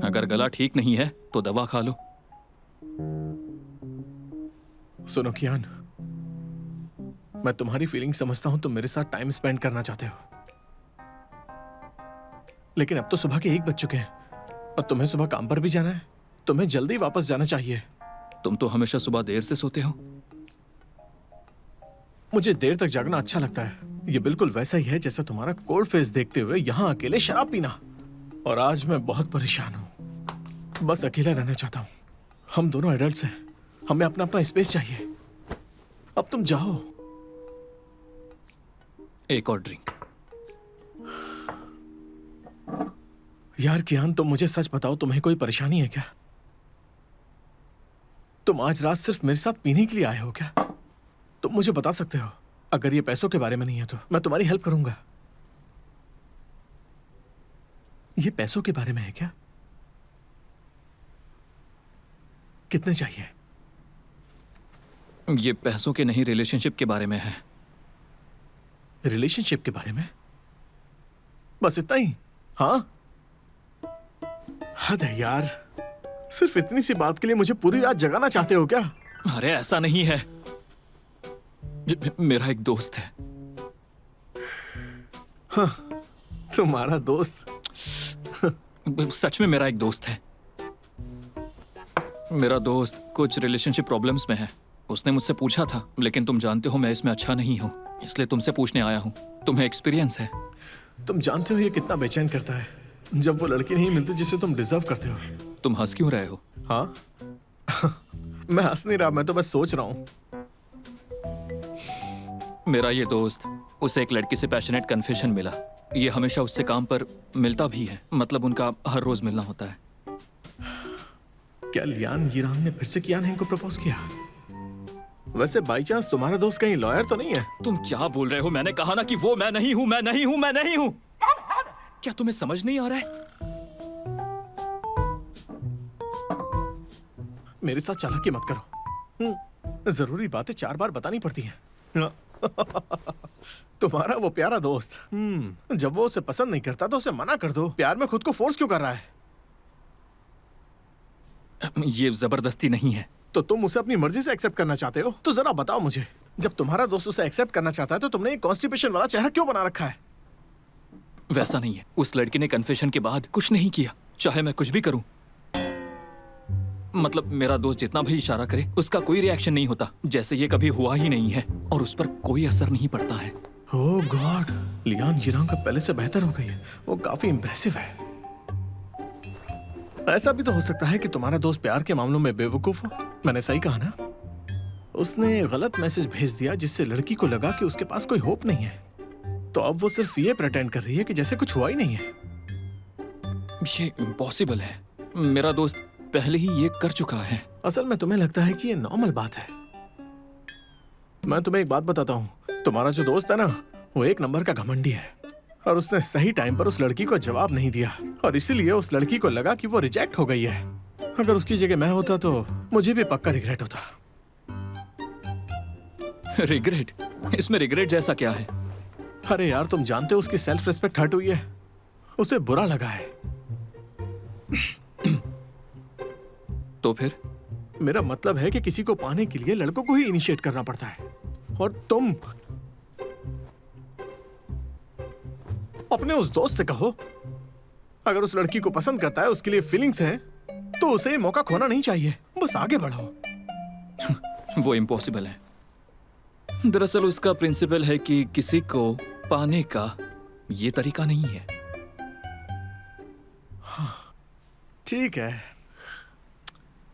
अगर गला ठीक नहीं है तो दवा खा लो। सुनो कियान, मैं तुम्हारी फीलिंग समझता हूं, तुम मेरे साथ टाइम स्पेंड करना चाहते हो, लेकिन अब तो सुबह के 1 बज चुके हैं और तुम्हें सुबह काम पर भी जाना है। तुम्हें जल्दी वापस जाना चाहिए। तुम तो हमेशा सुबह देर से सोते हो। मुझे देर तक जागना अच्छा लगता है। ये बिल्कुल वैसा ही है जैसा तुम्हारा कोल्ड फेस देखते हुए यहाँ अकेले शराब पीना। और आज मैं बहुत परेशान हूँ, बस अकेला रहना चाहता हूँ। हम दोनों एडल्ट्स हैं, हमें अपना अपना स्पेस चाहिए। अब तुम जाओ। एक और ड्रिंक। यार कियान, तुम मुझे सच बताओ, तुम्हें कोई परेशानी है क्या? तुम आज रात सिर्फ मेरे साथ पीने के लिए आए हो क्या? तुम मुझे बता सकते हो। अगर ये पैसों के बारे में नहीं है तो मैं तुम्हारी हेल्प करूंगा। ये पैसों के बारे में है क्या? कितने चाहिए? ये पैसों के नहीं, रिलेशनशिप के बारे में है। रिलेशनशिप के बारे में? बस इतना ही? हाँ, हद है यार। सिर्फ इतनी सी बात के लिए मुझे पूरी रात जगाना चाहते हो क्या? अरे ऐसा नहीं है। मेरा एक दोस्त है। हाँ, तुम्हारा दोस्त? सच में मेरा एक दोस्त है। मेरा दोस्त कुछ रिलेशनशिप प्रॉब्लम्स में है। उसने मुझसे पूछा था, लेकिन तुम जानते हो मैं इसमें अच्छा नहीं हूँ, इसलिए तुमसे पूछने आया हूँ। तुम्हें एक्सपीरियंस है। तुम जानते हो ये कितना बेचैन करता है जब वो लड़की नहीं मिलती जिसे तुम डिजर्व करते हो। तुम हंस क्यों रहे हो? हाँ? मैं हंस नहीं रहा, मैं तो बस सोच रहा हूँ। मेरा ये दोस्त, उसे एक लड़की से पैशनेट कन्फेशन मिला। ये हमेशा उससे काम पर मिलता भी है, मतलब उनका हर रोज मिलना होता है। क्या लियान यिरांग ने फिर से कियान हेंग को प्रपोज किया? वैसे बाई चांस तुम्हारा दोस्त कहीं लॉयर तो नहीं है? तुम क्या बोल रहे हो? मैंने कहा ना कि वो मैं नहीं हूँ, मैं नहीं हूँ, मैं नहीं हूँ। क्या तुम्हें समझ नहीं आ रहा है? मेरे साथ चालाकी मत करो। जरूरी बातें 4 बार बतानी पड़ती हैं। तुम्हारा वो प्यारा दोस्त, जब वो उसे पसंद नहीं करता तो उसे मना कर दो। प्यार में खुद को फोर्स क्यों कर रहा है? ये जबरदस्ती नहीं है। तो तुम उसे अपनी मर्जी से एक्सेप्ट करना चाहते हो? तो जरा बताओ मुझे, जब तुम्हारा दोस्त उसे एक्सेप्ट करना चाहता है तो तुमने ये कॉन्स्टिपेशन वाला चेहरा क्यों बना रखा है? वैसा नहीं है। उस लड़की ने कन्फेशन के बाद कुछ नहीं किया, चाहे मैं कुछ भी करूं। मतलब मेरा दोस्त जितना भी इशारा करे उसका कोई रिएक्शन नहीं होता, जैसे ये कभी हुआ ही नहीं है, और उस पर कोई असर नहीं पड़ता है। ओह गॉड, लियान यिरांग का पहले से बेहतर हो गई है। वो काफी इंप्रेसिव है। ऐसा भी तो हो सकता है कि तुम्हारा दोस्त प्यार के मामलों में बेवकूफ हो। मैंने सही कहा ना? उसने गलत मैसेज भेज दिया जिससे लड़की को लगा कि उसके पास कोई होप नहीं है, तो अब वो सिर्फ ये प्रेटेंड कर रही है कि जैसे कुछ हुआ ही नहीं है। ये इम्पॉसिबल है। मेरा दोस्त पहले ही ये कर चुका है। असल में तुम्हें लगता है कि ये नॉर्मल बात है। मैं तुम्हें एक बात बताता हूँ, तुम्हारा जो दोस्त है ना, वो 1 नंबर का घमंडी है। और उसने सही टाइम पर उस लड़की को जवाब नहीं दिया, और इसीलिए उस लड़की को लगा कि वो रिजेक्ट हो गई है। अगर उसकी जगह मैं होता तो मुझे भी पक्का रिग्रेट होता। रिग्रेट? इसमें रिग्रेट जैसा क्या है? अरे यार, तुम जानते हो उसकी सेल्फ रिस्पेक्ट हर्ट हुई है। उसे बुरा लगा है। तो फिर? मेरा मतलब है कि किसी को पाने के लिए लड़कों को ही इनिशिएट करना पड़ता है, और तुम अपने उस दोस्त से कहो, अगर उस लड़की को पसंद करता है, उसके लिए फीलिंग्स हैं, तो उसे ये मौका खोना नहीं चाहिए। बस आगे बढ़ो। वो इम्पॉसिबल है। दरअसल उसका प्रिंसिपल है कि किसी को पाने का ये तरीका नहीं है। ठीक है,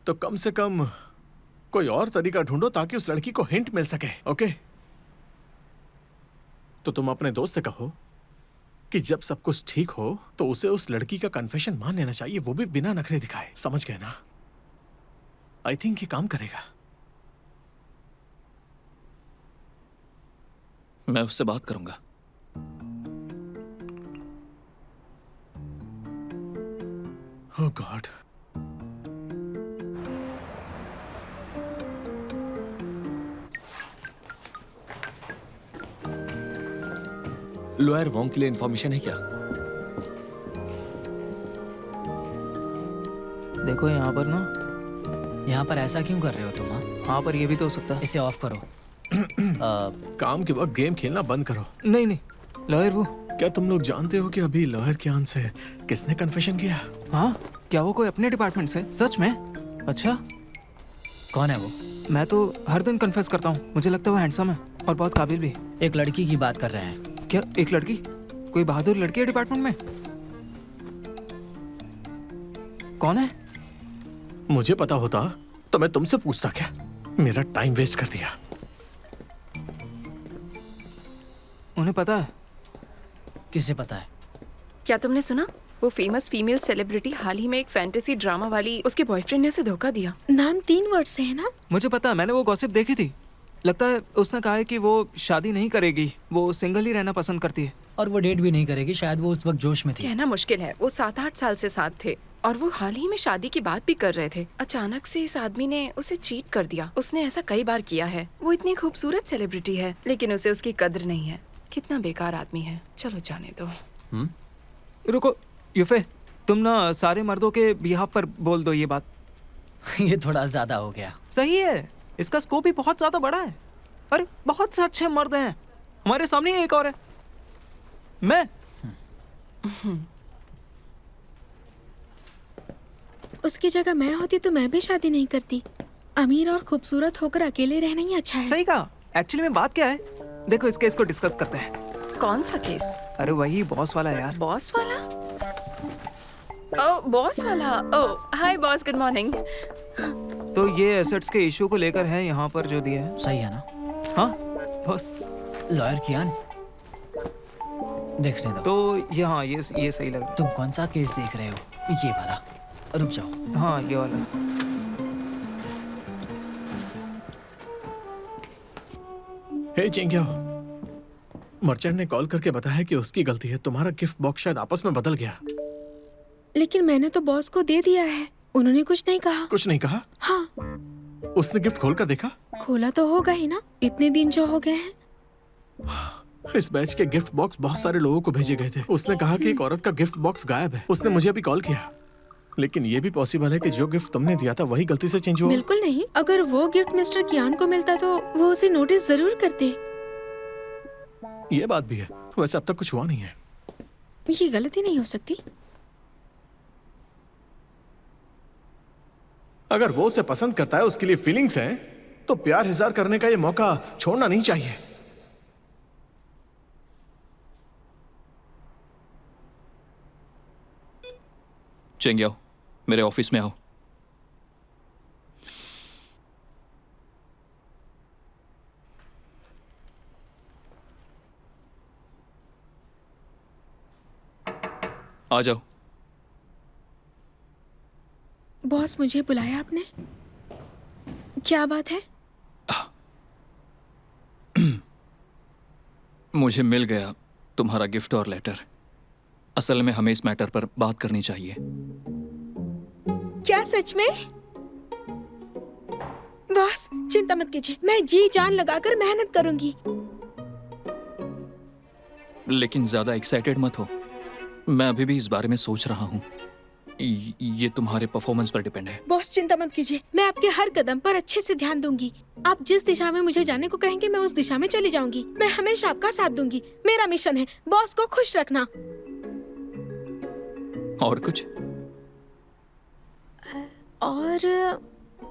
तो कम से कम कोई और तरीका ढूंढो ताकि उस लड़की को हिंट मिल सके। ओके? तो तुम अपने दोस्त से कहो कि जब सब कुछ ठीक हो तो उसे उस लड़की का कन्फेशन मान लेना चाहिए, वो भी बिना नखरे दिखाए। समझ गए ना? आई थिंक ये काम करेगा। मैं उससे बात करूंगा। ओह गॉड। लॉयर वोंग के लिए इंफॉर्मेशन है क्या? देखो यहाँ पर ना, यहाँ पर ऐसा क्यों कर रहे हो तुम? हाँ, हाँ पर ये भी तो हो सकता है। इसे ऑफ करो। काम के वक्त गेम खेलना बंद करो। नहीं नहीं, लॉयर वो। क्या तुम लोग जानते हो कि अभी लॉयर के आन से किसने कन्फेशन किया? हाँ, क्या वो कोई अपने डिपार्टमेंट से? सच में? अच्छा, कौन है वो? मैं तो हर दिन कन्फेस करता हूँ। मुझे लगता है वो हैंडसम है और बहुत काबिल भी। एक लड़की की बात कर रहे हैं। क्या एक लड़की? कोई बहादुर लड़की है डिपार्टमेंट में? कौन है? मुझे पता होता तो मैं तुमसे पूछता क्या? मेरा टाइम वेस्ट कर दिया। उन्हें पता है? किसे पता है? क्या तुमने सुना? वो फेमस फीमेल सेलिब्रिटी हाल ही में एक फैंटेसी ड्रामा वाली उसके बॉयफ्रेंड ने उसे धोखा दिया। नाम 3 वर्ड से है ना? मुझे पता है, मैंने वो गॉसिप देखी थी। लगता है उसने कहा है कि वो शादी नहीं करेगी, वो सिंगल ही रहना पसंद करती है। और वो डेट भी नहीं करेगी, शायद वो उस वक्त जोश में थी। कहना मुश्किल है। वो 7-8 साल से साथ थे और वो हाल ही में शादी की बात भी कर रहे थे। अचानक से इस आदमी ने उसे चीट कर दिया। उसने ऐसा कई बार किया है। वो इतनी खूबसूरत सेलिब्रिटी है लेकिन उसे उसकी कद्र नहीं है। कितना बेकार आदमी है। चलो जाने दो। रुको यूफे, तुम ना सारे मर्दों के बिहाफ पर बोल दो ये बात। ये थोड़ा ज्यादा हो गया। सही है, इसका स्कोप भी बहुत ज्यादा बड़ा है। अरे बहुत से अच्छे मर्द हैं, हमारे सामने ही एक और है, मैं। उसकी जगह मैं होती तो मैं भी शादी नहीं करती। अमीर और खूबसूरत होकर अकेले रहना ही अच्छा है। सही कहा। एक्चुअली में बात क्या है, देखो इस केस को डिस्कस करते हैं। कौन सा केस? अरे वही बॉस वाला यार। बॉस वाला? ओह बॉस वाला। ओह हाय बॉस, गुड मॉर्निंग। तो ये एसेट्स के इशू को लेकर है यहाँ पर जो दिया है। सही है ना? हाँ बॉस। लॉयर कियान, देखने दो। तो यहाँ ये सही लग रहा तुम कौन सा केस देख रहे हो? ये वाला। रुक जाओ। है। हाँ ये वाला। हे चिंग्यो, मर्चेंट ने कॉल करके बताया कि उसकी गलती है। तुम्हारा गिफ्ट बॉक्स शायद आपस में बदल गया। लेकिन मैंने तो बॉस को दे दिया है। उन्होंने कुछ नहीं कहा। कुछ नहीं कहा? हाँ, उसने गिफ्ट खोल कर देखा? खोला तो होगा ही ना, इतने दिन जो हो गए हैं। इस बैच के गिफ्ट बॉक्स बहुत सारे लोगों को भेजे गए थे। उसने कहा कि एक औरत का गिफ्ट बॉक्स गायब है। उसने मुझे अभी कॉल किया। लेकिन ये भी पॉसिबल है कि जो गिफ्ट तुमने दिया था वही गलती से चेंज हुआ। बिल्कुल नहीं। अगर वो गिफ्ट मिस्टर कियान को मिलता तो वो उसे नोटिस जरूर करते। ये बात भी है। वैसे अब तक कुछ हुआ नहीं है। ये गलती नहीं हो सकती। अगर वो उसे पसंद करता है, उसके लिए फीलिंग्स हैं, तो प्यार इज़हार करने का ये मौका छोड़ना नहीं चाहिए। चेंगे आओ, मेरे ऑफिस में आओ। आ जाओ। बॉस, मुझे बुलाया आपने? क्या बात है? मुझे मिल गया तुम्हारा गिफ्ट और लेटर। असल में हमें इस मैटर पर बात करनी चाहिए। क्या सच में? बॉस चिंता मत कीजिए, मैं जी जान लगाकर मेहनत करूंगी। लेकिन ज्यादा एक्साइटेड मत हो। मैं अभी भी इस बारे में सोच रहा हूँ। ये तुम्हारे परफॉर्मेंस पर डिपेंड है। बॉस चिंता मत कीजिए, मैं आपके हर कदम पर अच्छे से ध्यान दूंगी। आप जिस दिशा में मुझे जाने को कहेंगे मैं उस दिशा में चली जाऊंगी। मैं हमेशा आपका साथ दूंगी। मेरा मिशन है बॉस को खुश रखना। और कुछ? और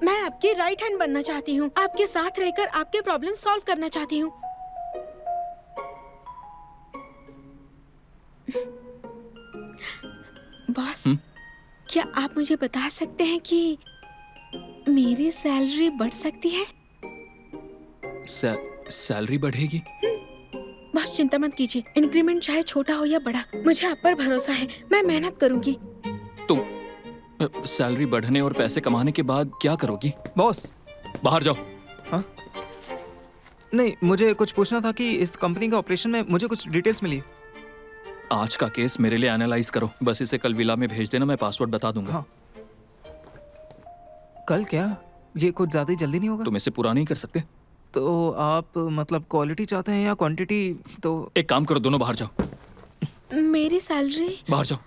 मैं आपकी राइट हैंड बनना चाहती हूँ। आपके साथ रहकर आपके प्रॉब्लम सॉल्व करना चाहती हूँ। बॉस, क्या आप मुझे बता सकते हैं कि मेरी सैलरी बढ़ सकती है? सैलरी बढ़ेगी? बस चिंता मत कीजिए, इंक्रीमेंट चाहे छोटा हो या बड़ा, मुझे आप पर भरोसा है। मैं मेहनत करूंगी। तुम सैलरी बढ़ने और पैसे कमाने के बाद क्या करोगी? बॉस बाहर जाओ। हाँ नहीं, मुझे कुछ पूछना था कि इस कंपनी के ऑपरेशन में मुझे कुछ डिटेल्स मिली। आज का केस मेरे लिए एनालाइज करो। बस इसे कल विला में भेज देना, मैं पासवर्ड बता दूंगा। हाँ। कल क्या? ये कुछ ज्यादा ही जल्दी नहीं होगा? तुम इसे पूरा नहीं कर सकते? तो आप मतलब क्वालिटी चाहते हैं या क्वांटिटी? तो एक काम करो, दोनों बाहर जाओ। मेरी सैलरी? बाहर जाओ।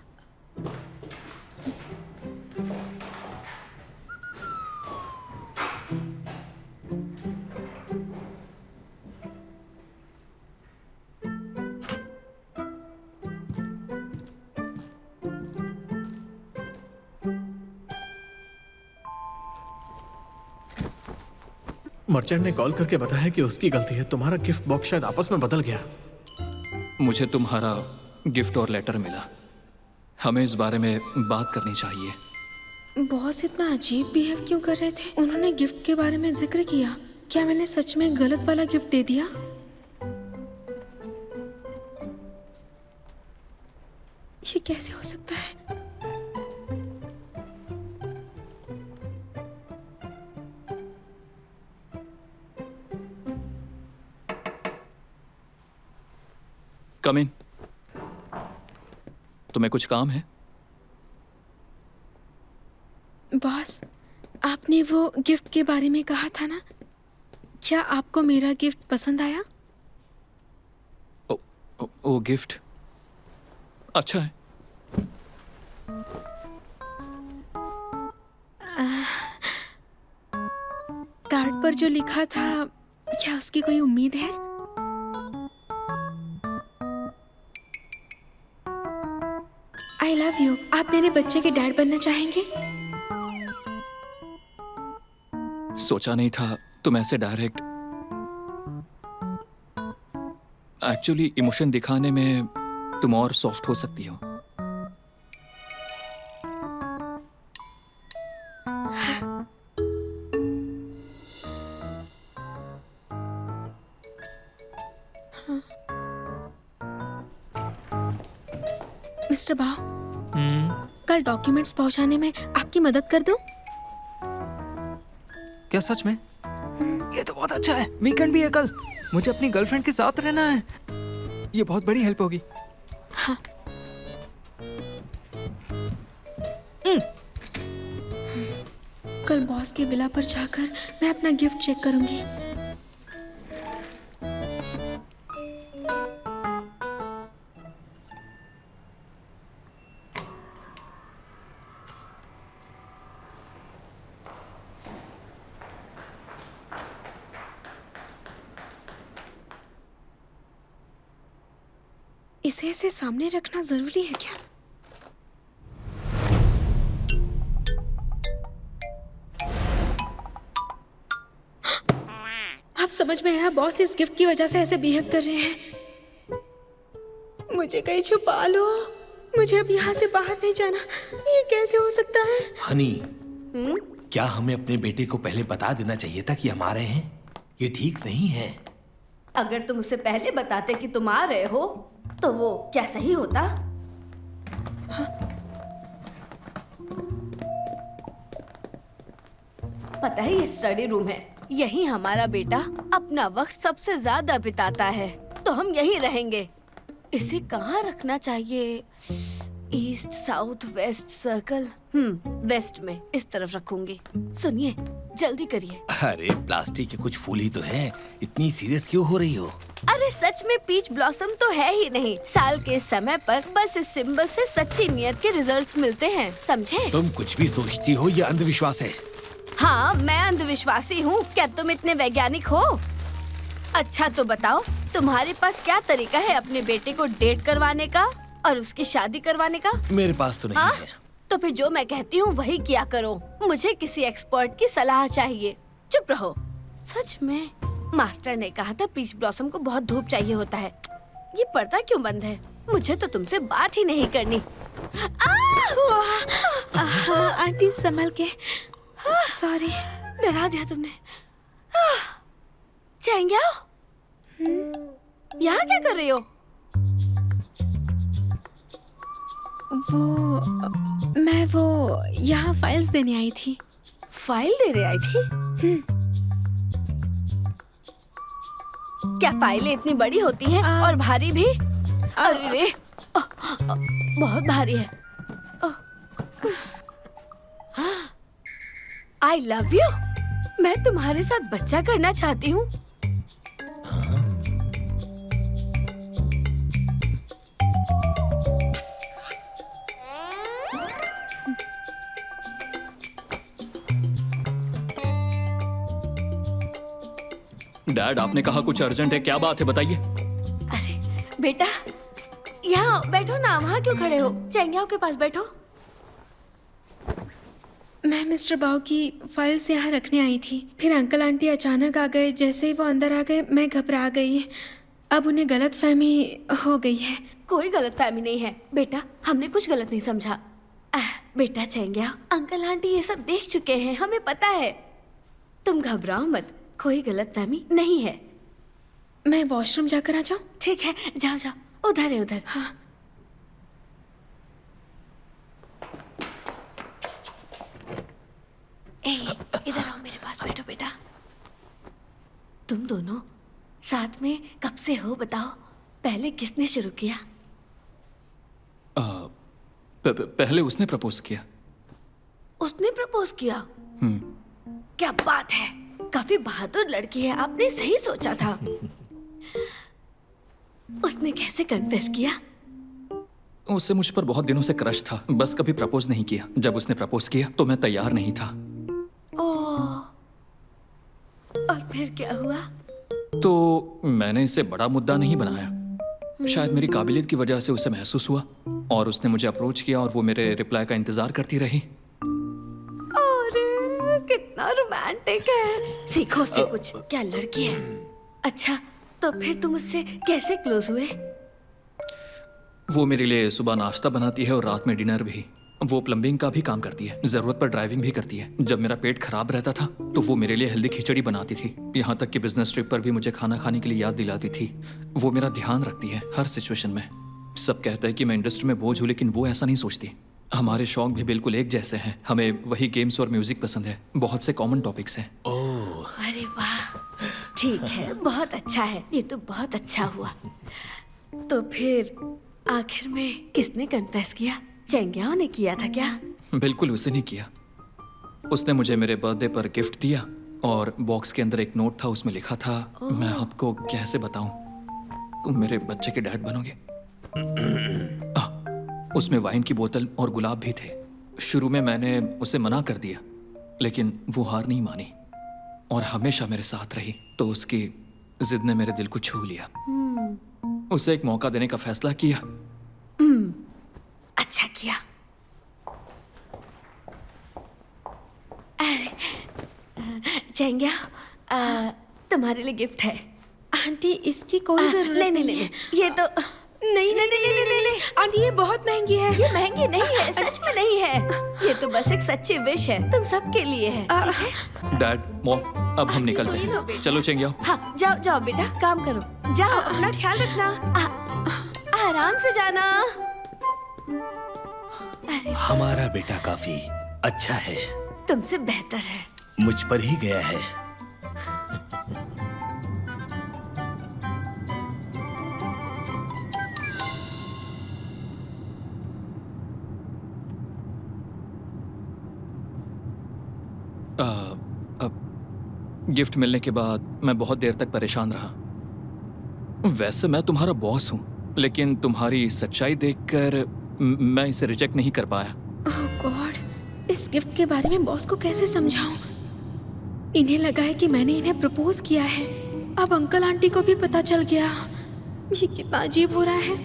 मर्चेंट ने कॉल करके बताया कि उसकी गलती है, तुम्हारा गिफ्ट बॉक्स शायद आपस में बदल गया। मुझे तुम्हारा गिफ्ट और लेटर मिला, हमें इस बारे में बात करनी चाहिए। बॉस इतना अजीब बिहेव क्यों कर रहे थे? उन्होंने गिफ्ट के बारे में जिक्र किया। क्या मैंने सच में गलत वाला गिफ्ट दे दिया? ये कैसे हो सकता है? कम इन। तुम्हें कुछ काम है? बॉस, आपने वो गिफ्ट के बारे में कहा था ना, क्या आपको मेरा गिफ्ट पसंद आया? ओ गिफ्ट अच्छा है। कार्ड पर जो लिखा था, क्या उसकी कोई उम्मीद है? I love you. आप मेरे बच्चे के डैड बनना चाहेंगे? सोचा नहीं था तुम ऐसे डायरेक्ट। एक्चुअली इमोशन दिखाने में तुम और सॉफ्ट हो सकती हो। मिस्टर बाव, कल डॉक्यूमेंट्स पहुंचाने में आपकी मदद कर दूं? क्या सच में? ये तो बहुत अच्छा है। वीकेंड भी है कल, मुझे अपनी गर्लफ्रेंड के साथ रहना है। ये बहुत बड़ी हेल्प होगी। हाँ। कल बॉस के विला पर जाकर मैं अपना गिफ्ट चेक करूंगी। इसे ऐसे सामने रखना जरूरी है क्या? आप समझ में आया? बॉस इस गिफ्ट की वजह से ऐसे बिहेव कर रहे हैं। मुझे कहीं छुपा लो, मुझे अब यहाँ से बाहर नहीं जाना। ये कैसे हो सकता है? हनी, क्या हमें अपने बेटे को पहले बता देना चाहिए था कि हम आ रहे हैं? ये ठीक नहीं है। अगर तुम उसे पहले बताते कि तुम आ रहे हो तो वो क्या सही होता? पता है ये स्टडी रूम है, यही हमारा बेटा अपना वक्त सबसे ज्यादा बिताता है, तो हम यहीं रहेंगे। इसे कहाँ रखना चाहिए? East south west circle. West में, इस तरफ रखूंगी। सुनिए, जल्दी करिए। अरे प्लास्टिक के कुछ फूल ही तो है, इतनी सीरियस क्यों हो रही हो? अरे सच में पीच ब्लॉसम तो है ही नहीं। साल के इस समय पर बस इस सिंबल से सच्ची नियत के रिजल्ट्स मिलते हैं, समझे? तुम कुछ भी सोचती हो, ये अंधविश्वास है। हाँ, मैं अंधविश्वासी हूँ। क्या तुम इतने वैज्ञानिक हो? अच्छा तो बताओ, तुम्हारे पास क्या तरीका है अपने बेटे को डेट करवाने का और उसकी शादी करवाने का? मेरे पास तो नहीं हाँ? है। तो फिर जो मैं कहती हूँ वही किया करो। मुझे किसी एक्सपर्ट की सलाह चाहिए। चुप रहो। सच में मास्टर ने कहा था पीच ब्लॉसम को बहुत धूप चाहिए होता है। ये पर्दा क्यों बंद है? मुझे तो तुमसे बात ही नहीं करनी। आंटी संभल के। सॉरी, डरा दिया तुमने। चैंग्या, यहाँ क्या कर रही हो? मैं यहाँ फाइल्स देने आई थी। फाइल दे रही आई थी? क्या फाइलें इतनी बड़ी होती हैं और भारी भी? अरे बहुत भारी है। I love you. मैं तुम्हारे साथ बच्चा करना चाहती हूँ। डैड, आपने कहा कुछ अर्जेंट है, क्या बात है बताइए। अरे बेटा, यहाँ बैठो ना, वहाँ क्यों खड़े हो? चैंग्याओं के पास बैठो। मैं मिस्टर बाओ की फाइल्स यहाँ रखने आई थी। फिर अंकल आंटी अचानक आ गए। जैसे ही वो अंदर आ गए मैं घबरा गई। अब उन्हें गलतफहमी हो गई है। कोई गलतफहमी नहीं है बेटा, हमने कुछ गलत नहीं समझा। बेटा चेंग्या, अंकल आंटी ये सब देख चुके हैं, हमें पता है। तुम घबराओ मत, कोई गलतफहमी नहीं है। मैं वॉशरूम जाकर आ जाऊँ? ठीक है, जाओ जाओ, उधर है उधर। हाँ। इधर आओ, मेरे पास बैठो बेटा। तुम दोनों साथ में कब से हो बताओ? पहले किसने शुरू किया? पहले उसने प्रपोज किया। उसने प्रपोज किया? क्या बात है, काफी बहादुर लड़की है, आपने सही सोचा था। उसने कैसे कन्फेस किया? उससे मुझ पर बहुत दिनों से क्रश था, बस कभी प्रपोज नहीं किया। जब उसने प्रपोज किया तो मैं तैयार नहीं था। और फिर क्या हुआ? तो मैंने इसे बड़ा मुद्दा नहीं बनाया। शायद मेरी काबिलियत की वजह से उसे महसूस हुआ और उसने मुझे अप्रोच किया और वो मेरे रिप्लाई का इंतजार करती रही। अरे कितना रोमांटिक है। सीखो उससे कुछ। क्या लड़की है। अच्छा, तो फिर तुम उससे कैसे क्लोज हुए? वो मेरे लिए सुबह नाश्ता बनाती है और रात में डिनर भी। वो प्लम्बिंग का भी काम करती है, जरूरत पर ड्राइविंग भी करती है। जब मेरा पेट खराब रहता था तो वो मेरे लिए हेल्दी खिचड़ी बनाती थी। यहाँ तक कि बिजनेस ट्रिप पर भी मुझे खाना खाने के लिए याद दिलाती थी। वो मेरा ध्यान रखती है हर सिचुएशन में। सब कहते हैं कि मैं इंडस्ट्री में बोझ हूँ, लेकिन वो ऐसा नहीं सोचती। हमारे शौक भी बिल्कुल एक जैसे हैं। हमें वही गेम्स और म्यूजिक पसंद है। बहुत से कॉमन टॉपिक्स हैं। अरे वाह, ठीक है, बहुत अच्छा है। ये तो बहुत अच्छा हुआ। तो फिर आखिर में किसने कन्फेस किया? चेंग्याओ ने किया था क्या? बिल्कुल उसे नहीं किया। उसने मुझे मेरे बर्थडे पर गिफ्ट दिया और बॉक्स के अंदर एक नोट था, उसमें लिखा था, मैं आपको कैसे बताऊं, तुम मेरे बच्चे के डैड बनोगे। उसमें वाइन की बोतल और गुलाब भी थे। शुरू में मैंने उसे मना कर दिया, लेकिन वो हार नहीं मानी और हमेशा मेरे साथ रही। तो उसकी जिद ने मेरे दिल को छू लिया। उसे एक मौका देने का फैसला किया। अच्छा किया। चेंग्या, तुम्हारे लिए गिफ्ट है। आंटी इसकी कोई जरूरत नहीं, ये तो नहीं। आंटी ये बहुत महंगी है। ये महंगी नहीं है, सच में नहीं है। ये तो बस एक सच्ची विश है, तुम सबके लिए है। ठीक है? डैड, मॉम, अब हम निकलते सुनी तो हैं। बेटा। चलो चेंग्याओ। हाँ, जाओ जाओ बेटा, काम करो। जाओ, अपना ख्याल रखना। आराम से जाना। हमारा बेटा काफी अच्छा है। तुमसे बेहतर है। मुझ पर ही गया है। गिफ्ट मिलने के बाद मैं बहुत देर तक परेशान रहा। वैसे मैं तुम्हारा बॉस हूँ, लेकिन तुम्हारी सच्चाई देखकर मैं इसे रिजेक्ट नहीं कर पाया। ओह गॉड, इस गिफ्ट के बारे में बॉस को कैसे समझाऊं? इन्हें लगा है कि मैंने इन्हें प्रपोज किया है। अब अंकल आंटी को भी पता चल गया। ये कितना अजीब हो रहा है।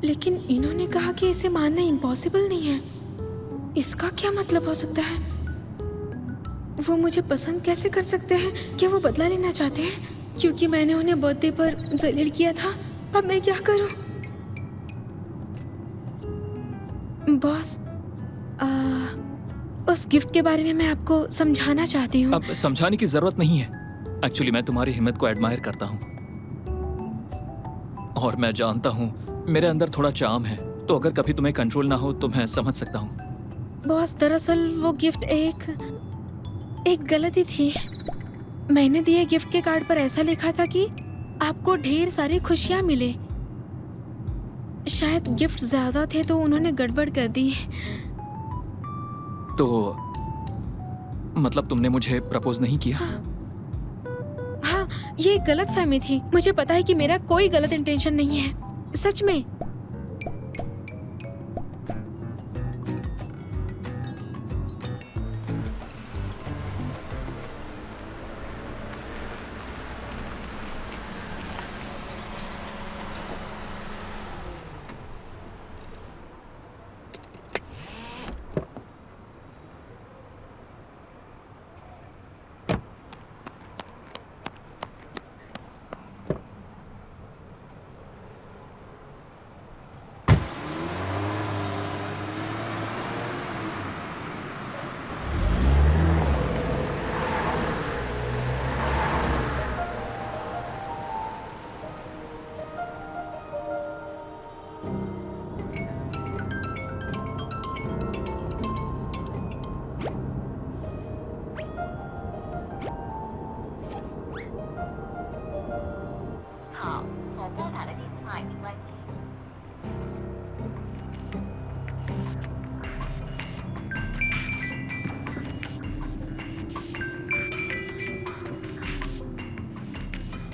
लेकिन इन्होंने कहा कि इसे मानना इम्पॉसिबल नहीं है। इसका क्या मतलब हो सकता है? वो मुझे पसंद कैसे कर सकते हैं? क्या वो बदला लेना चाहते हैं क्योंकि मैंने उन्हें बर्थडे पर जलील किया था? अब मैं क्या करूं? बॉस, उस गिफ्ट के बारे में मैं आपको समझाना चाहती हूँ। अब समझाने की जरूरत नहीं है। एक्चुअली मैं तुम्हारी हिम्मत को एडमायर करता हूँ और मैं जानता हूँ मेरे अंदर थोड़ा चार्म है, तो अगर कभी तुम्हें कंट्रोल ना हो तो मैं समझ सकता हूँ। बॉस, दरअसल वो गिफ्ट एक गलती थी। मैंने दिए गिफ्ट के कार्ड पर ऐसा लिखा था कि आपको ढेर सारी खुशियाँ मिले। शायद गिफ्ट ज्यादा थे तो उन्होंने गड़बड़ कर दी। तो मतलब तुमने मुझे प्रपोज नहीं किया? हाँ, ये एक गलतफहमी थी। मुझे पता है कि मेरा कोई गलत इंटेंशन नहीं है, सच में।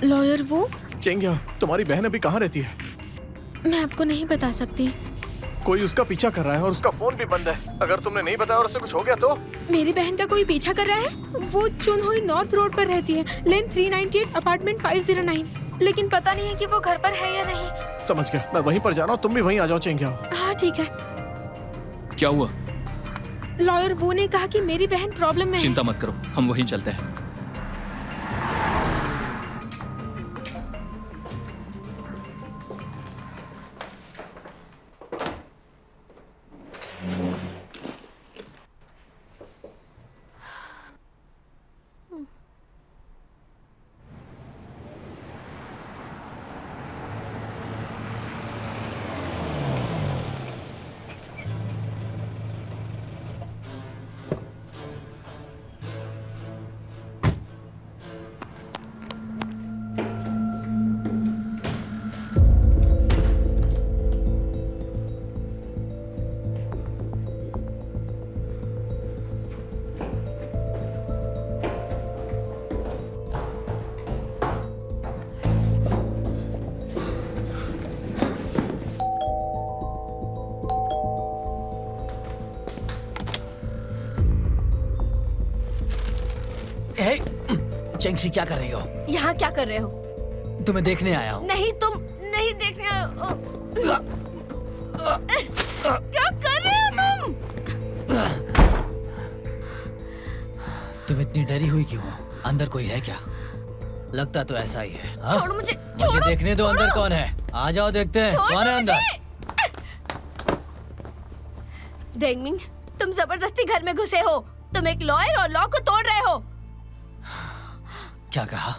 लॉयर वो? चेंगिया, तुम्हारी बहन अभी कहाँ रहती है? मैं आपको नहीं बता सकती। कोई उसका पीछा कर रहा है और उसका फोन भी बंद है। अगर तुमने नहीं बताया और उससे कुछ हो गया तो? मेरी बहन का कोई पीछा कर रहा है? वो चुनहुई नॉर्थ रोड पर रहती है, लेन 398, अपार्टमेंट 509। लेकिन पता नहीं है कि वो घर पर है या नहीं। समझ गया, मैं वहीं पर जा रहा हूँ, तुम भी वहीं आ जाओ चेंगिया। हाँ ठीक है। क्या हुआ? लॉयर वो ने कहा कि मेरी बहन प्रॉब्लम में है। चिंता मत करो, हम वहीं चलते हैं। चेंगशी, क्या कर रही हो? यहाँ क्या कर रहे हो? तुम्हें देखने आया हूँ। नहीं, तुम नहीं देखने आए हो। क्या कर रहे हो तुम? तुम इतनी डरी हुई क्यों हो? अंदर कोई है क्या? लगता तो ऐसा ही है। हाँ? छोड़ो मुझे, मुझे छोड़ो, देखने दो, अंदर कौन है। आ जाओ, देखते हैं कौन है अंदर। डेंगमिंग, तुम जबरदस्ती घर में घुसे हो। तुम एक लॉयर और लॉ को तोड़ रहे हो। क्या कहा?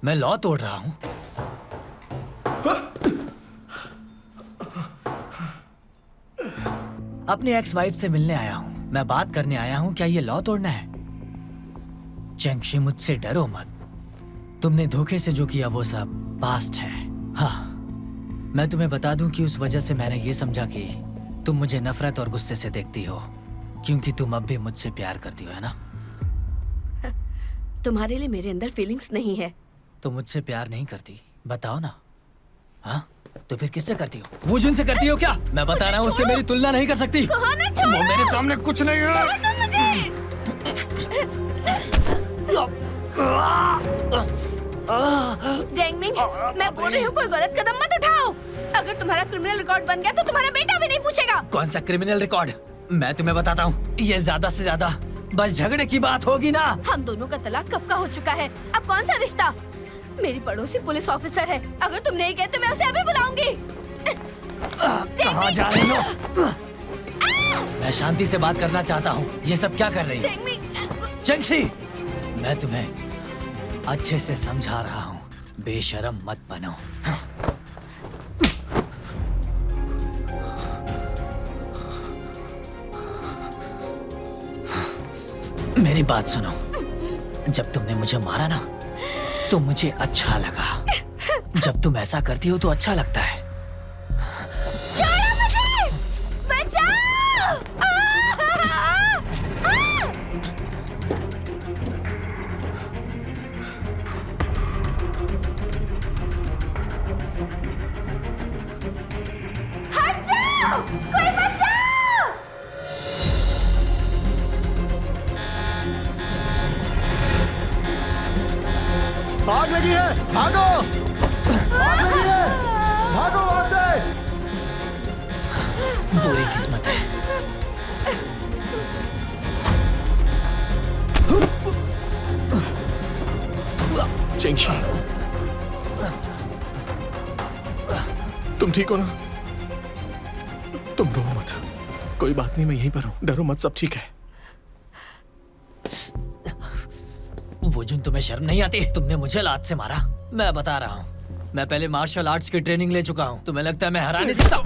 मैं लॉ तोड़ रहा हूँ? अपनी एक्स वाइफ से मिलने आया हूँ, मैं बात करने आया हूँ। क्या ये लॉ तोड़ना है? चेंगशी, मुझसे डरो मत। तुमने धोखे से जो किया वो सब पास्ट है। हाँ, मैं तुम्हें बता दूं कि उस वजह से मैंने ये समझा कि तुम मुझे नफरत और गुस्से से देखती हो, क्योंकि तुम अब भी मुझसे प्यार करती हो, है ना? तुम्हारे लिए मेरे अंदर फीलिंग्स नहीं है। तो मुझसे प्यार नहीं करती? बताओ ना। हाँ, तो फिर किससे करती हो? वो जिनसे करती हो क्या? मैं बता रहा हूँ, उससे मेरी तुलना नहीं कर सकती। वो मेरे सामने कुछ नहीं है। डेंगमिंग, मैं बोल रही हूँ कोई गलत कदम मत उठाओ। अगर तुम्हारा क्रिमिनल रिकॉर्ड बन गया तो तुम्हारा बेटा भी नहीं पूछेगा। कौन सा क्रिमिनल रिकॉर्ड? मैं तुम्हें बताता हूँ, ये ज्यादा से ज्यादा बस झगड़े की बात होगी ना। हम दोनों का तलाक कब का हो चुका है, अब कौन सा रिश्ता? मेरी पड़ोसी पुलिस ऑफिसर है, अगर तुम नहीं गए तो मैं उसे अभी बुलाऊंगी। कहाँ जा रही हो? मैं शांति से बात करना चाहता हूँ, ये सब क्या कर रही हो? चेंगशी, मैं तुम्हें अच्छे से समझा रहा हूँ, बेशरम मत बनो। मेरी बात सुनो, जब तुमने मुझे मारा ना तो मुझे अच्छा लगा। जब तुम ऐसा करती हो तो अच्छा लगता है। छोड़ो मुझे! बचाओ! हट जाओ! कोई बचाओ! आग लगी है, भागो! आग लगी है, भागो वहां से! बुरी किस्मत है। चेंगशी, तुम ठीक हो ना? तुम रो मत, कोई बात नहीं, मैं यहीं पर हूँ, डरो मत, सब ठीक है। वो जुन, तुम्हें शर्म नहीं आती? तुमने मुझे लात से मारा। मैं बता रहा हूँ, मैं पहले मार्शल आर्ट्स की ट्रेनिंग ले चुका हूँ। तुम्हें लगता है मैं हरा नहीं सकता?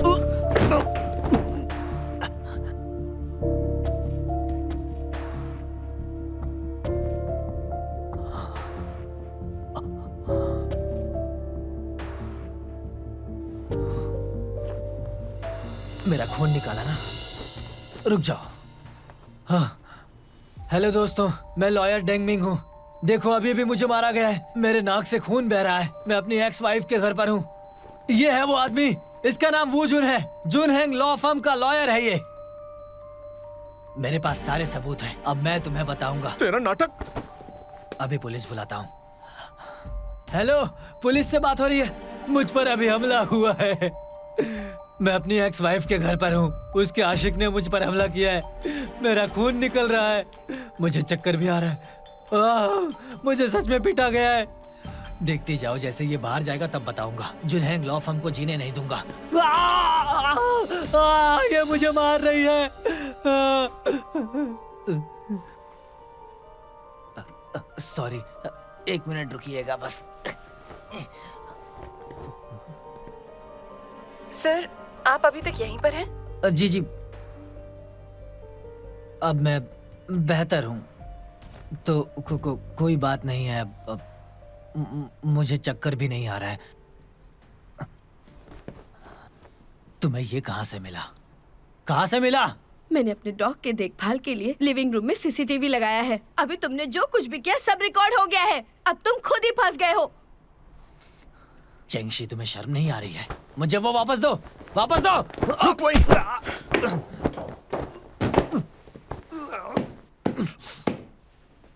मेरा खून निकाला ना? रुक जाओ। हाँ, हेलो दोस्तों, मैं लॉयर डेंगमिंग हूँ। देखो अभी भी मुझे मारा गया है, मेरे नाक से खून बह रहा है। मैं अपनी एक्स वाइफ के घर पर हूँ। ये है वो आदमी, इसका नाम वू जुन है। जुन हैंग लॉ फर्म का लॉयर है ये। मेरे पास सारे सबूत हैं, अब मैं तुम्हें बताऊंगा। तेरा नाटक। अभी पुलिस बुलाता हूँ। हेलो, पुलिस से बात हो रही है। मुझ पर अभी हमला हुआ है। मैं अपनी एक्स वाइफ के घर पर हूँ। उसके आशिक ने मुझ पर हमला किया है। मेरा खून निकल रहा है, मुझे चक्कर भी आ रहा है। मुझे सच में पीटा गया है। देखती जाओ, जैसे ये बाहर जाएगा तब बताऊंगा। जुनहैंग लॉ फर्म को जीने नहीं दूंगा। ये मुझे मार रही है। सॉरी, 1 मिनट रुकिएगा बस। सर, आप अभी तक यहीं पर हैं? जी जी, अब मैं बेहतर हूँ, तो कोई बात नहीं है। अब मुझे चक्कर भी नहीं आ रहा है। तुम्हें ये कहाँ से मिला? कहाँ से मिला? मैंने अपने डॉग के देखभाल के लिए लिविंग रूम में सीसीटीवी लगाया है। अभी तुमने जो कुछ भी किया सब रिकॉर्ड हो गया है। अब तुम खुद ही फंस गए हो। चेंगशी, तुम्हें शर्म नहीं आ रही है? मुझे वो वापस दो, वापस दो। रुक वहीं।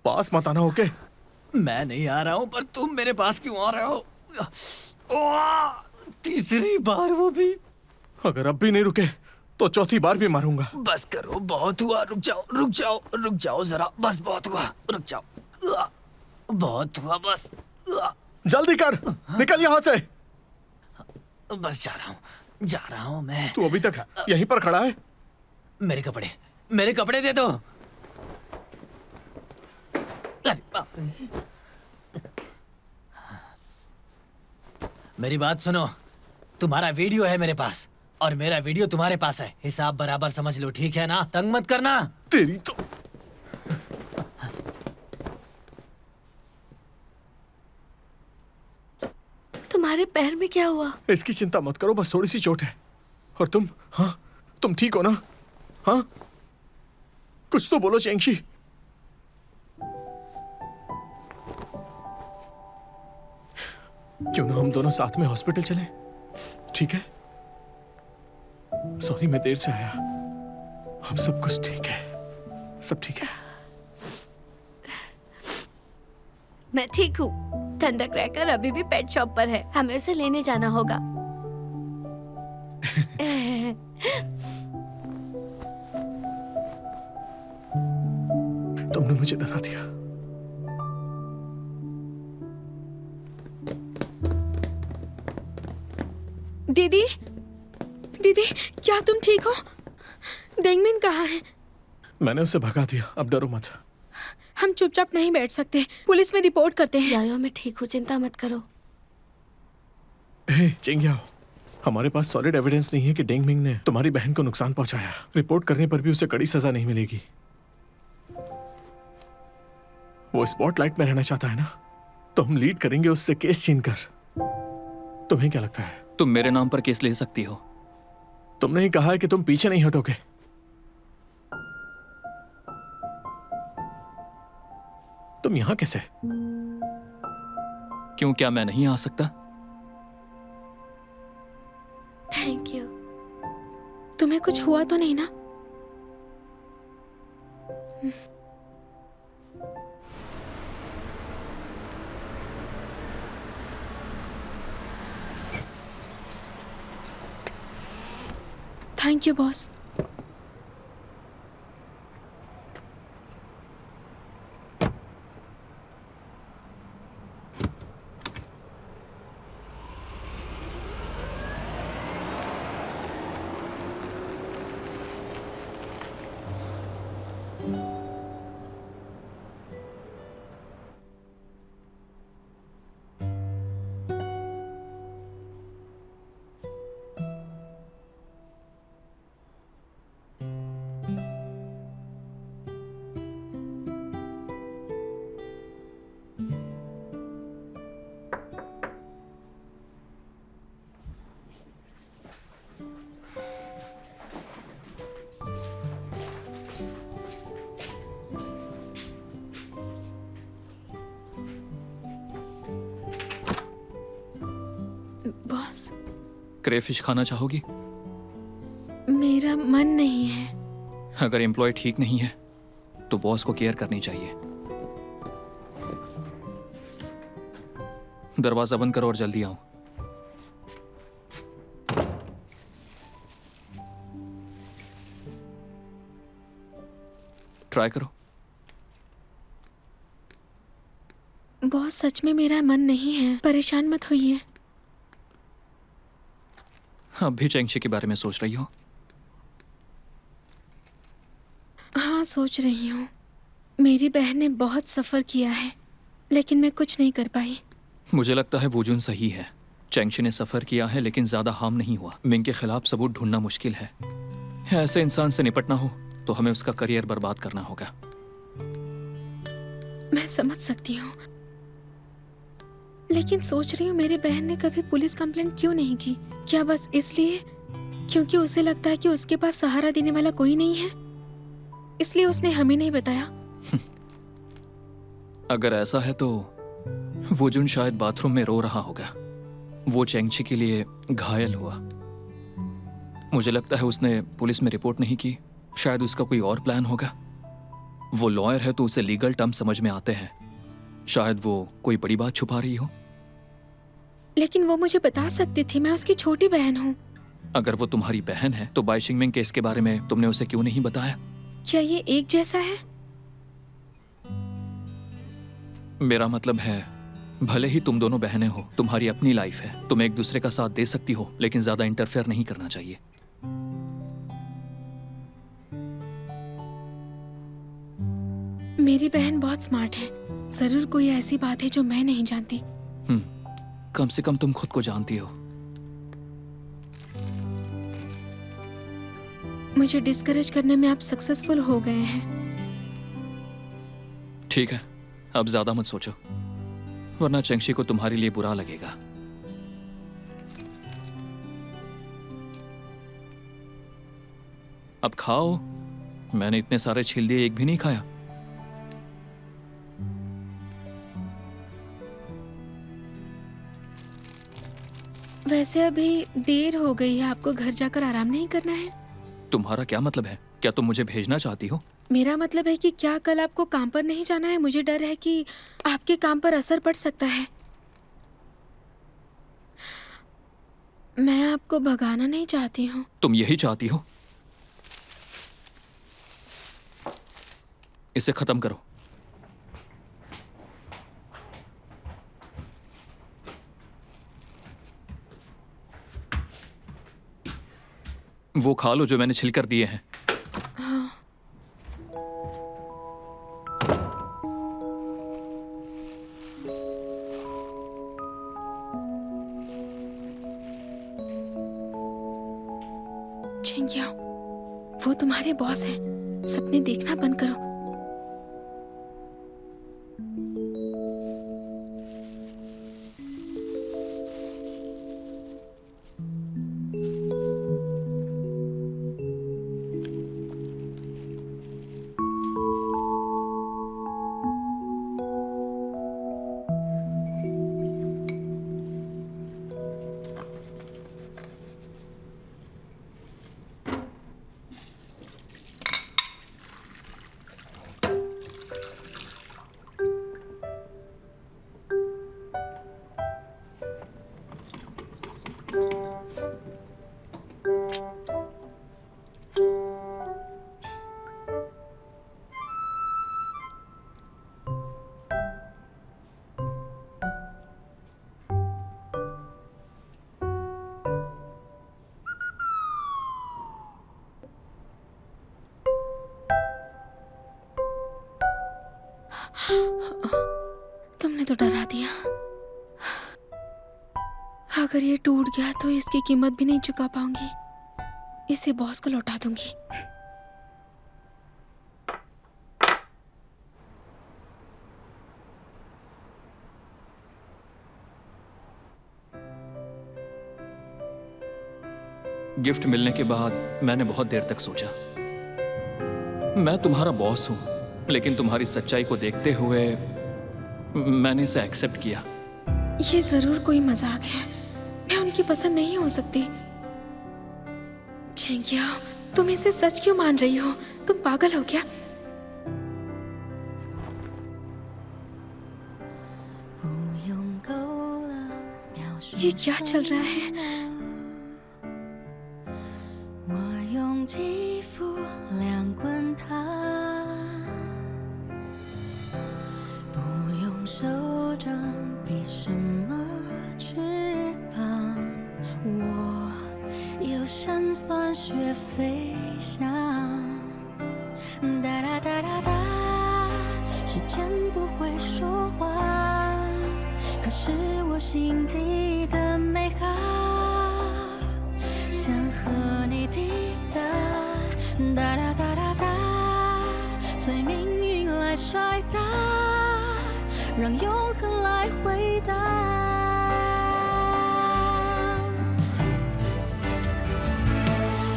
पास मत आना, ओके? मैं नहीं आ रहा हूँ, पर तुम मेरे पास क्यों आ रहे हो? तीसरी बार वो भी। अगर अब भी नहीं रुके तो चौथी बार भी मारूंगा। बस करो, बहुत हुआ। रुक जाओ, रुक जाओ, रुक जाओ जरा। बस बहुत हुआ, रुक जाओ। बहुत हुआ, बस। जल्दी कर, निकल यहाँ से। बस जा रहा हूँ मैं। तू अभी तक यहीं पर खड़ा है? मेरे कपड़े दे दो। अरे बाप रे। मेरी बात सुनो, तुम्हारा वीडियो है मेरे पास और मेरा वीडियो तुम्हारे पास है। हिसाब बराबर समझ लो, ठीक है ना? तंग मत करना। तेरी तो। तुम्हारे पैर में क्या हुआ? इसकी चिंता मत करो, बस थोड़ी सी चोट है। और तुम? हाँ, तुम ठीक हो ना? हाँ, कुछ तो बोलो चेंगशी। क्यों ना हम दोनों साथ में हॉस्पिटल चले? ठीक है? सॉरी, मैं देर से आया। अब सब कुछ ठीक है, सब ठीक है। मैं ठीक हूँ। थंडर क्रैकर अभी भी पेट शॉप पर है, हमें उसे लेने जाना होगा। तुमने मुझे डरा दिया। दीदी, दीदी, क्या तुम ठीक हो? डेंगमिन कहाँ है? मैंने उसे भगा दिया, अब डरो मत। हम चुपचाप नहीं बैठ सकते, पुलिस में रिपोर्ट करते हैं। यायो, मैं ठीक हूँ, चिंता मत करो। हे चिंग्याओ, हमारे पास सॉलिड एविडेंस नहीं है कि डेंग मिंग ने तुम्हारी बहन को नुकसान पहुंचाया। रिपोर्ट करने पर भी उसे कड़ी सजा नहीं मिलेगी। वो स्पॉटलाइट में रहना चाहता है ना, तो हम लीड करेंगे उससे केस छीनकर। तुम्हें क्या लगता है? तुम मेरे नाम पर केस ले सकती हो। तुमने ही कहा है कि तुम पीछे नहीं हटोगे। तुम यहां कैसे? क्यों, क्या मैं नहीं आ सकता? Thank you. तुम्हें कुछ हुआ तो नहीं ना? Thank you boss. क्रेफिश खाना चाहोगी? मेरा मन नहीं है। अगर एम्प्लॉय ठीक नहीं है तो बॉस को केयर करनी चाहिए। दरवाजा बंद करो और जल्दी आओ। ट्राई करो। बॉस, सच में मेरा मन नहीं है, परेशान मत होइए। अब भी चेंगशी के बारे में सोच रही हो? हाँ, सोच रही हूँ। मेरी बहन ने बहुत सफ़र किया है, लेकिन मैं कुछ नहीं कर पाई। मुझे लगता है वूजुन सही है। चेंगशी ने सफर किया है लेकिन ज्यादा हार्म नहीं हुआ। मिंग के खिलाफ सबूत ढूंढना मुश्किल है। ऐसे इंसान से निपटना हो तो हमें उसका करियर बर्बाद करना होगा। मैं समझ सकती हूँ, लेकिन सोच रही हूँ मेरी बहन ने कभी पुलिस कंप्लेंट क्यों नहीं की? क्या बस इसलिए क्योंकि उसे लगता है कि उसके पास सहारा देने वाला कोई नहीं है, इसलिए उसने हमें नहीं बताया? अगर ऐसा है तो वूजुन शायद बाथरूम में रो रहा होगा। वो चेंगशी के लिए घायल हुआ। मुझे लगता है उसने पुलिस में रिपोर्ट नहीं की। शायद उसका कोई और प्लान होगा। वो लॉयर है तो उसे लीगल टर्म समझ में आते हैं। शायद वो कोई बड़ी बात छुपा रही हो। लेकिन वो मुझे बता सकती थी, मैं उसकी छोटी बहन हूँ। अगर वो तुम्हारी बहन है तो बाइशिंगमिंग केस के बारे में तुमने उसे क्यों नहीं बताया? क्या ये एक जैसा है? मेरा मतलब है, भले ही तुम दोनों बहनें हो, तुम्हारी अपनी लाइफ है, तुम एक दूसरे का साथ दे सकती हो, लेकिन ज्यादा इंटरफेयर नहीं करना चाहिए। मेरी बहन बहुत स्मार्ट है। जरूर कोई ऐसी बात है जो मैं नहीं जानती। कम से कम तुम खुद को जानती हो। मुझे डिस्करेज करने में आप सक्सेसफुल हो गए हैं। ठीक है, अब ज्यादा मत सोचो, वरना चेंगशी को तुम्हारे लिए बुरा लगेगा। अब खाओ। मैंने इतने सारे छील दिए, एक भी नहीं खाया। वैसे अभी देर हो गई है, आपको घर जाकर आराम नहीं करना है? तुम्हारा क्या मतलब है? क्या तुम मुझे भेजना चाहती हो? मेरा मतलब है कि क्या कल आपको काम पर नहीं जाना है? मुझे डर है कि आपके काम पर असर पड़ सकता है। मैं आपको भगाना नहीं चाहती हूँ। तुम यही चाहती हो? इसे खत्म करो। वो खा लो जो मैंने छिलकर दिए हैं। चिंग्या, वो तुम्हारे बॉस हैं। सपने देखना बंद करो। तुमने तो डरा दिया। अगर ये टूट गया तो इसकी कीमत भी नहीं चुका पाऊंगी। इसे बॉस को लौटा दूंगी। गिफ्ट मिलने के बाद मैंने बहुत देर तक सोचा। मैं तुम्हारा बॉस हूं, लेकिन तुम्हारी सच्चाई को देखते हुए मैंने इसे एक्सेप्ट किया। ये जरूर कोई मजाक है। मैं उनकी पसंद नहीं हो सकती। चेंगिया, तुम इसे सच क्यों मान रही हो? तुम पागल हो क्या? ये क्या चल रहा है? 我用肌肤量滚它，不用手掌比什么翅膀，我有山酸雪飞翔。哒哒哒哒哒，时间不会说话，可是我心底的美好，想和你抵达。哒哒哒哒哒，随命运来甩打，让永恒来回答。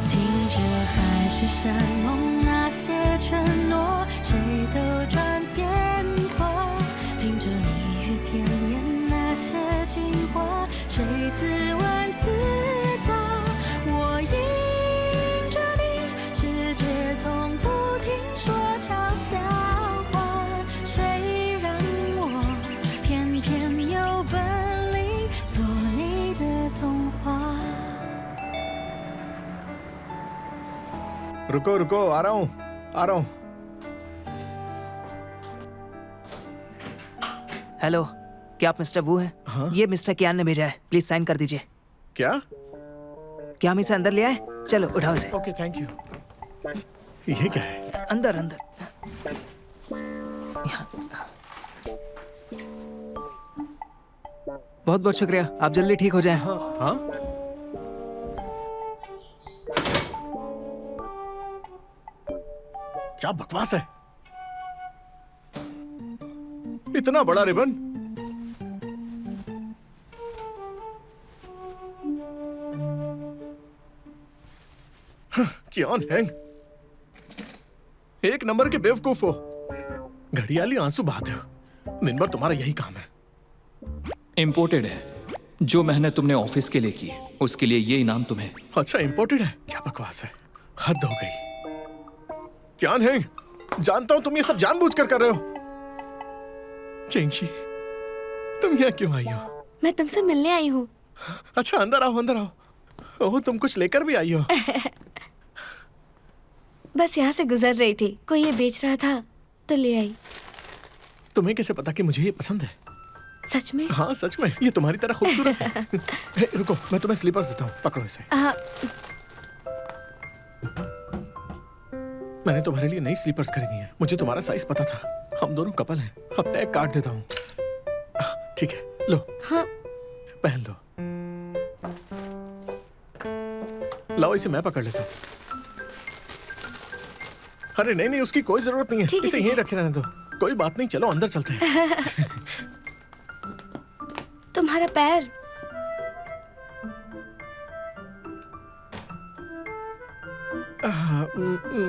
听着海誓山盟那些承诺，谁都转变过。听着蜜语甜言那些情话，谁自问自答。我迎着你，世界从不停说场笑话，谁让我偏偏有本领做你的童话。 रुको रुको, आ रहा हूँ, आ रहा हूँ। हेलो, क्या आप मिस्टर वू हैं? हाँ? ये मिस्टर कियान ने भेजा है, प्लीज साइन कर दीजिए। क्या? क्या हम इसे अंदर ले आए? चलो उठाओ इसे। Okay, thank you. ये क्या है? अंदर अंदर। यहाँ। बहुत बहुत शुक्रिया, आप जल्दी ठीक हो जाएं। हाँ? क्या बकवास है? इतना बड़ा रिबन? क्यों हैंग? एक नंबर के बेवकूफ हो। घड़ियाली आंसू बहाते हो। दिन भर तुम्हारा यही काम है। इम्पोर्टेड है। जो मेहनत तुमने ऑफिस के लिए की उसके लिए ये इनाम तुम्हें। अच्छा, इम्पोर्टेड है? क्या बकवास है, हद हो गई। क्या है? जानता हूं तुम ये सब जानबूझकर कर रहे हो। चेंगशी, तुम यहाँ क्यों आई हो? मैं तुमसे मिलने आई हूँ। अच्छा, अंदर आओ, अंदर आओ। ओह, तुम कुछ लेकर भी आई हो? बस यहाँ से गुजर रही थी, कोई ये बेच रहा था तो ले आई। तुम्हें कैसे पता कि मुझे ये पसंद है? सच में? हाँ, सच में। ये तुम्हारी तरह खूबसूरत है। हे, रुको, मैं तुम्हें स्लीपर्स देता हूँ, पकड़ो इसे। मैंने तुम्हारे लिए नई स्लीपर्स खरीदी हैं। मुझे तुम्हारा साइज पता था। हम दोनों कपल हैं। अब टैग काट देता हूँ। ठीक है, लो। हाँ। पहन लो। लाओ, इसे मैं पकड़ लेता हूँ। अरे नहीं नहीं, उसकी कोई जरूरत नहीं है। इसे यहीं रखे रहने दो। कोई बात नहीं, चलो अंदर चलते हैं। तुम्हारा पैर।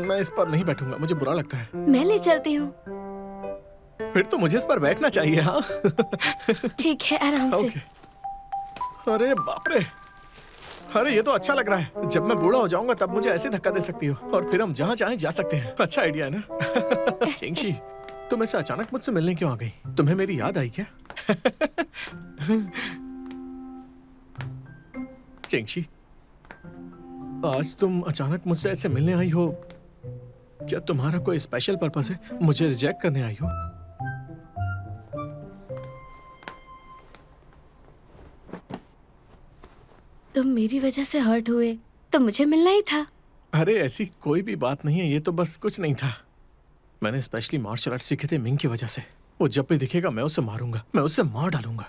मैं इस पर नहीं बैठूंगा, मुझे बुरा लगता है। मैं ले चलती हूँ। फिर तो मुझे इस पर बैठना चाहिए। हाँ, ठीक है, आराम से। ओके। अरे बाप रे, अरे ये तो अच्छा लग रहा है। जब मैं बूढ़ा हो जाऊंगा तब मुझे ऐसे धक्का दे सकती हो और फिर हम जहाँ चाहें जा सकते हैं। अच्छा आइडिया है ना? चेंगशी, तुम ऐसे अचानक मुझसे मिलने क्यों आ गई? तुम्हें मेरी याद आई क्या? चेंगशी, आज तुम अचानक मुझसे ऐसे मिलने आई हो। क्या तुम्हारा कोई स्पेशल पर्पस है? मुझे रिजेक्ट करने आई हो? तुम मेरी वजह से हर्ट हुए तो मुझे मिलना ही था। अरे ऐसी कोई भी बात नहीं है, ये तो बस कुछ नहीं था। मैंने स्पेशली मार्शल आर्ट सीखे थे मिंग की वजह से। वो जब भी दिखेगा मैं उसे मारूंगा, मैं उसे मार डालूंगा।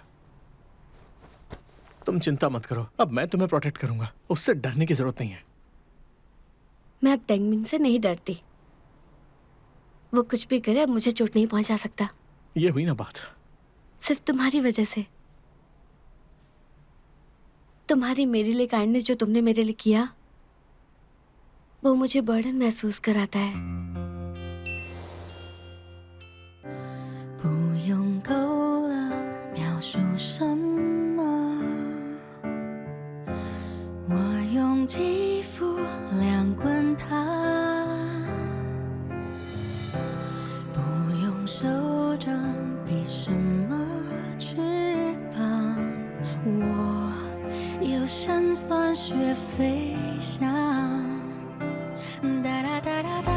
तुम चिंता मत करो, अब मैं तुम्हें प्रोटेक्ट करूंगा। उससे डरने की जरूरत नहीं है। मैं अब टेंगमिंग से नहीं डरती। वो कुछ भी करे, अब मुझे चोट नहीं पहुंचा सकता। ये हुई ना बात। सिर्फ तुम्हारी वजह से। तुम्हारी मेरे लिए काइंडनेस जो तुमने मेरे लिए किया, वो मुझे बर्डन महसूस कराता है। 不用够了描述什么，肌肤两滚烫，不用手掌比什么翅膀，我有神算学飞翔。哒哒哒哒哒，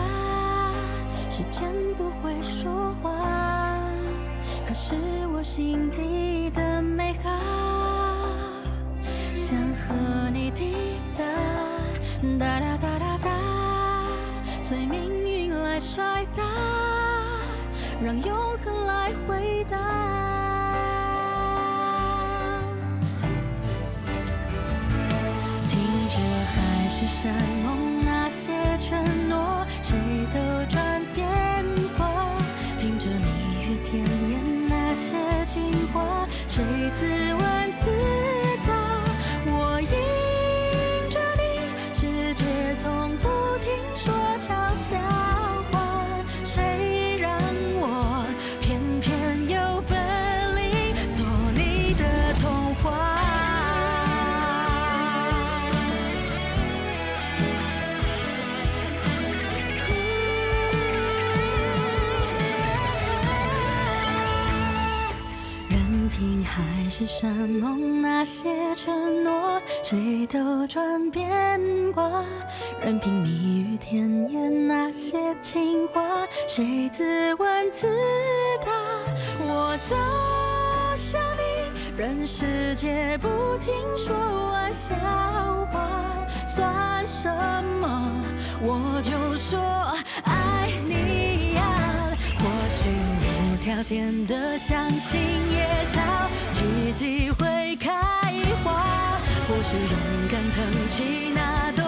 时间不会说话，可是我心底的美好，想和你抵达。哒哒哒哒哒，随命运来甩打，让永恒来回答。听着海誓山盟那些承诺，谁都转变过。听着蜜语甜言那些情话，谁自问自答。我迎着你，世界从不停说悄笑话，谁让我偏偏有本领做你的童话。任凭海誓山盟那些承诺，谁都转变过。任凭蜜语甜言那些情话，谁自问自答。我走向你，任世界不停说玩笑话，算什么？我就说爱你呀。或许无条件的相信野草奇迹会开花，或许勇敢腾起那朵